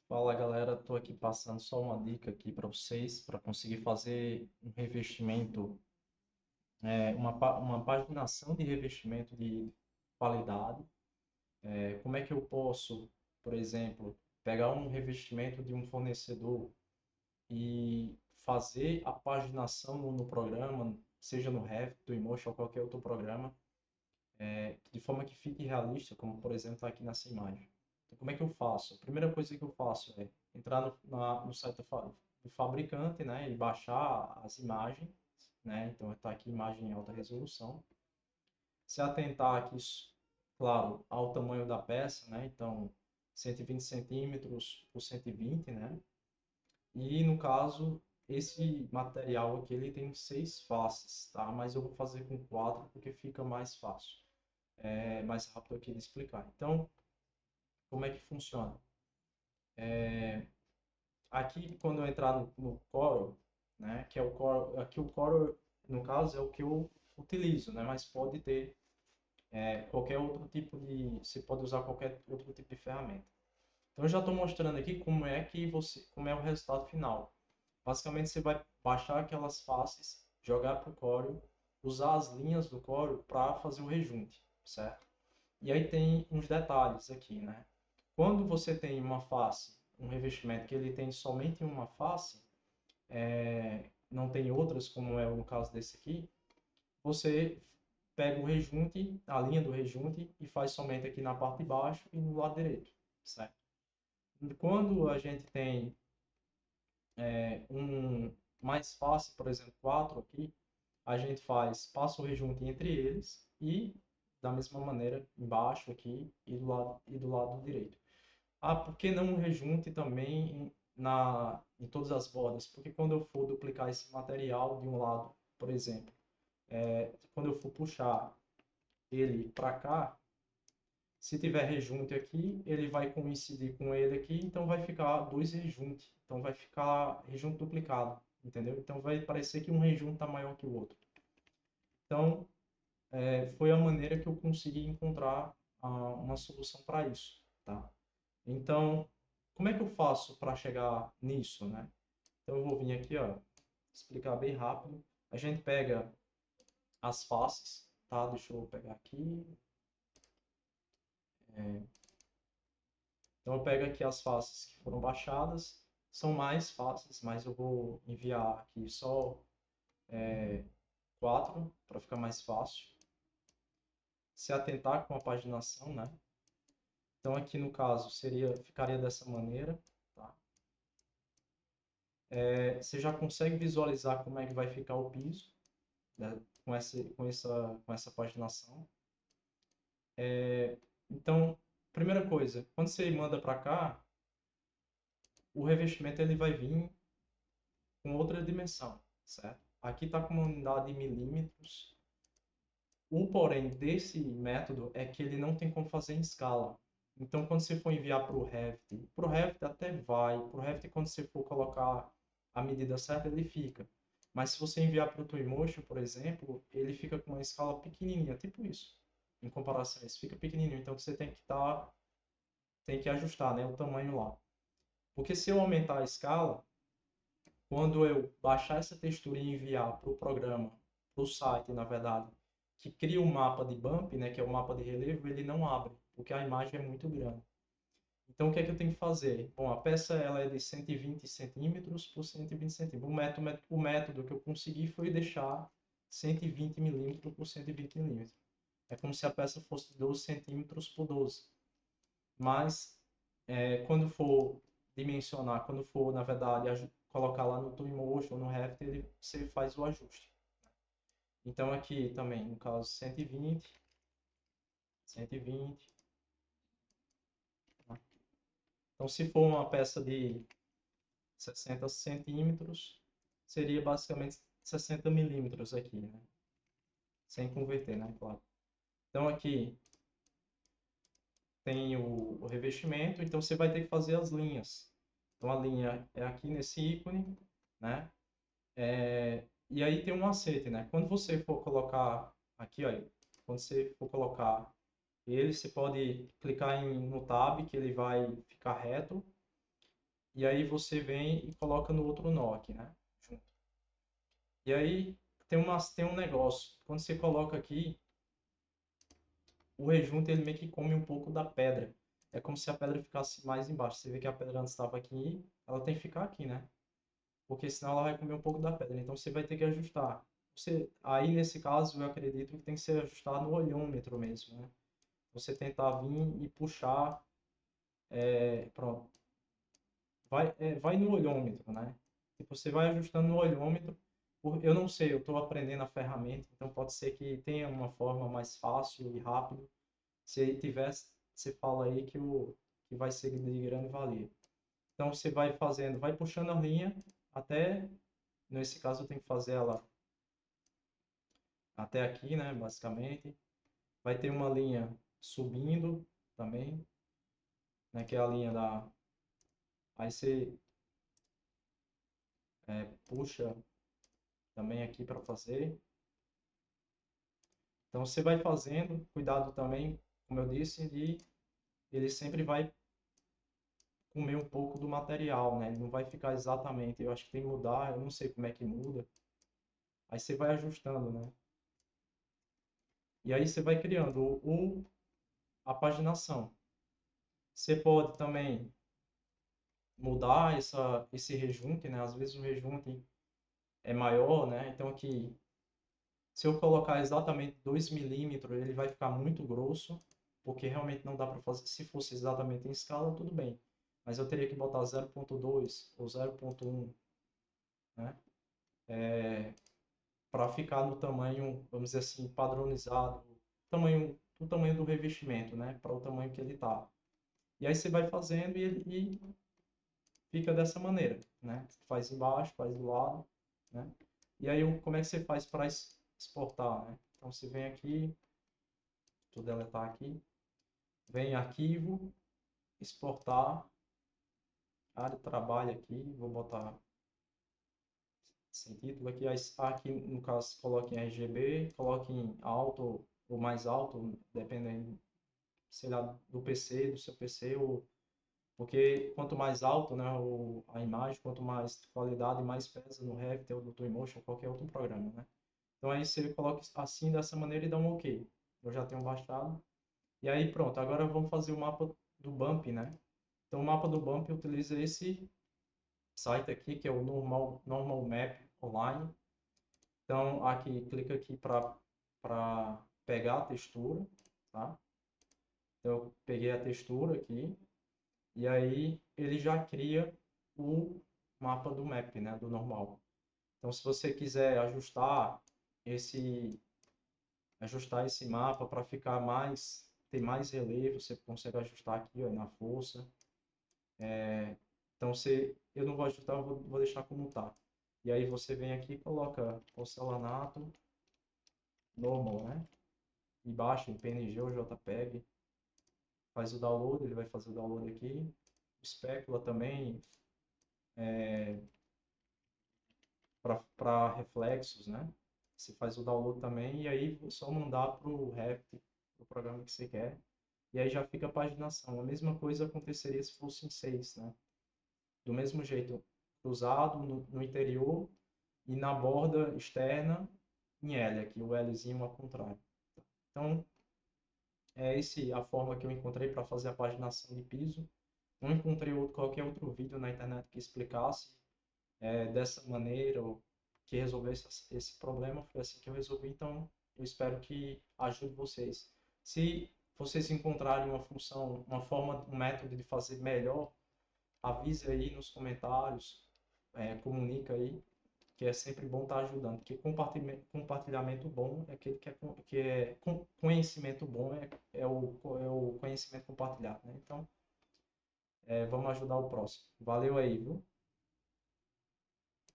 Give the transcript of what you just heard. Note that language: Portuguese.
Fala galera, estou aqui passando só uma dica aqui para vocês para conseguir fazer um revestimento, uma paginação de revestimento de qualidade. Como é que eu posso, por exemplo, pegar um revestimento de um fornecedor e fazer a paginação no programa, seja no Revit, Twinmotion ou qualquer outro programa, de forma que fique realista, como por exemplo está aqui nessa imagem. Então, como é que eu faço? A primeira coisa que eu faço é entrar no site do fabricante, né, e baixar as imagens, né? Então está aqui imagem em alta resolução. Se atentar aqui, claro, ao tamanho da peça, né? Então 120 centímetros por 120, né? E no caso esse material aqui ele tem 6 faces, tá? Mas eu vou fazer com 4 porque fica mais fácil, mais rápido aqui de explicar. Então, como é que funciona? Aqui, quando eu entrar no Corel, né, que é o Corel, aqui o Corel, no caso, é o que eu utilizo, né, mas pode ter qualquer outro tipo de, você pode usar qualquer outro tipo de ferramenta. Então, eu já estou mostrando aqui como é o resultado final. Basicamente, você vai baixar aquelas faces, jogar para o Corel, usar as linhas do Corel para fazer o rejunte, certo? E aí tem uns detalhes aqui, né? Quando você tem uma face, um revestimento que ele tem somente uma face, não tem outras, como é no caso desse aqui, você pega o rejunte, a linha do rejunte, e faz somente aqui na parte de baixo e no lado direito, certo? Quando a gente tem um mais face, por exemplo, 4 aqui, a gente passa o rejunte entre eles e da mesma maneira embaixo aqui e do lado direito. Ah, por que não um rejunte também em todas as bordas? Porque quando eu for duplicar esse material de um lado, por exemplo, quando eu for puxar ele para cá, se tiver rejunte aqui, ele vai coincidir com ele aqui, então vai ficar dois rejuntes. Então vai ficar rejunte duplicado, entendeu? Então vai parecer que um rejunte está maior que o outro. Então, foi a maneira que eu consegui encontrar uma solução para isso, tá? Então, como é que eu faço para chegar nisso, né? Então, eu vou vir aqui, ó, explicar bem rápido. A gente pega as faces, tá? Deixa eu pegar aqui. Então, eu pego aqui as faces que foram baixadas. São mais faces, mas eu vou enviar aqui só 4 para ficar mais fácil. Se atentar com a paginação, né? Então, aqui no caso, ficaria dessa maneira, tá? Você já consegue visualizar como é que vai ficar o piso, né, com essa paginação. Então, primeira coisa, quando você manda para cá, o revestimento ele vai vir com outra dimensão, certo? Aqui está com uma unidade de milímetros. O porém desse método é que ele não tem como fazer em escala. Então, quando você for enviar para o Revit até vai, para o Revit quando você for colocar a medida certa, ele fica. Mas se você enviar para o Twinmotion, por exemplo, ele fica com uma escala pequenininha, tipo isso. Em comparação, isso fica pequenininho. Então, você tem que ajustar, né, o tamanho lá. Porque se eu aumentar a escala, quando eu baixar essa textura e enviar para o programa, para o site, na verdade, que cria um mapa de bump, né, que é o mapa de relevo, ele não abre, porque a imagem é muito grande. Então, o que é que eu tenho que fazer? Bom, a peça ela é de 120 centímetros por 120 centímetros. O método que eu consegui foi deixar 120 milímetros por 120 milímetros. É como se a peça fosse 12 centímetros por 12. Mas, quando for dimensionar, quando for, na verdade, colocar lá no Twinmotion ou no Revit, você faz o ajuste. Então, aqui também, no caso, 120, 120. Tá? Então, se for uma peça de 60 centímetros, seria basicamente 60 milímetros aqui, né? Sem converter, né? Claro. Então, aqui tem o revestimento, então você vai ter que fazer as linhas. Então, a linha é aqui nesse ícone, né? E aí tem um macete, né? Quando você for colocar aqui, ó, quando você for colocar ele, você pode clicar no tab, que ele vai ficar reto, e aí você vem e coloca no outro nó aqui, né? Junto. E aí tem um negócio, quando você coloca aqui, o rejunte ele meio que come um pouco da pedra. É como se a pedra ficasse mais embaixo. Você vê que a pedra antes estava aqui, ela tem que ficar aqui, né? Porque senão ela vai comer um pouco da pedra. Então você vai ter que ajustar. Aí nesse caso eu acredito que tem que ser ajustado no olhômetro mesmo, né? Você tentar vir e puxar, pronto, vai no olhômetro, né? Tipo, você vai ajustando no olhômetro. Eu não sei, eu estou aprendendo a ferramenta, então pode ser que tenha uma forma mais fácil e rápida. Se tivesse, você fala aí que vai ser de grande valia. Então você vai fazendo, vai puxando a linha até, nesse caso eu tenho que fazer ela até aqui, né, basicamente. Vai ter uma linha subindo também, né, que é a linha da... Aí você puxa também aqui para fazer. Então você vai fazendo, cuidado também, como eu disse, de ele sempre vai comer um pouco do material, né? Ele não vai ficar exatamente, eu acho que tem que mudar, eu não sei como é que muda. Aí você vai ajustando, né? E aí você vai criando a paginação. Você pode também mudar esse rejunte, né? Às vezes o rejunte é maior, né? Então aqui, se eu colocar exatamente 2 milímetros, ele vai ficar muito grosso, porque realmente não dá para fazer. Se fosse exatamente em escala, tudo bem. Mas eu teria que botar 0,2 ou 0,1, né? Para ficar no tamanho, vamos dizer assim, padronizado, o tamanho do revestimento, né? Para o tamanho que ele está. E aí você vai fazendo e fica dessa maneira, né? Faz embaixo, faz do lado, né? E aí como é que você faz para exportar, né? Então você vem aqui, vou deletar aqui, vem em arquivo, exportar, área de trabalho aqui, vou botar sem título aqui, aqui no caso coloque em RGB, coloque em alto ou mais alto, dependendo, sei lá, do PC, do seu PC, ou porque quanto mais alto, né, a imagem, quanto mais qualidade, mais pesa no Revit ou no Twinmotion, qualquer outro programa, né? Então aí você coloca assim dessa maneira e dá um OK. Eu já tenho baixado. E aí pronto, agora vamos fazer o mapa do bump, né? Então o mapa do bump utiliza esse site aqui, que é o Normal Map Online. Então aqui, clica aqui para pegar a textura, tá? Então eu peguei a textura aqui, e aí ele já cria o mapa do map, né, do normal. Então se você quiser esse ajustar esse mapa para ficar mais ter mais relevo, você consegue ajustar aqui, ó, na força. Então se eu não vou ajustar, eu vou deixar como tá. E aí você vem aqui e coloca porcelanato normal, né? E baixa em PNG ou JPEG, faz o download, ele vai fazer o download aqui. O Specula também, para reflexos, né? Você faz o download também e aí é só mandar para o Revit, o programa que você quer. E aí já fica a paginação. A mesma coisa aconteceria se fosse em 6, né? Do mesmo jeito, cruzado no interior e na borda externa em L, aqui o Lzinho ao contrário. Então, é esse a forma que eu encontrei para fazer a paginação de piso. Não encontrei qualquer outro vídeo na internet que explicasse dessa maneira ou que resolvesse esse problema. Foi assim que eu resolvi, então eu espero que ajude vocês. Se vocês encontrarem uma função, uma forma, um método de fazer melhor, avise aí nos comentários, comunica aí, que é sempre bom estar ajudando, porque compartilhamento bom é aquele conhecimento bom é o conhecimento compartilhado, né? Então, vamos ajudar o próximo. Valeu aí, viu?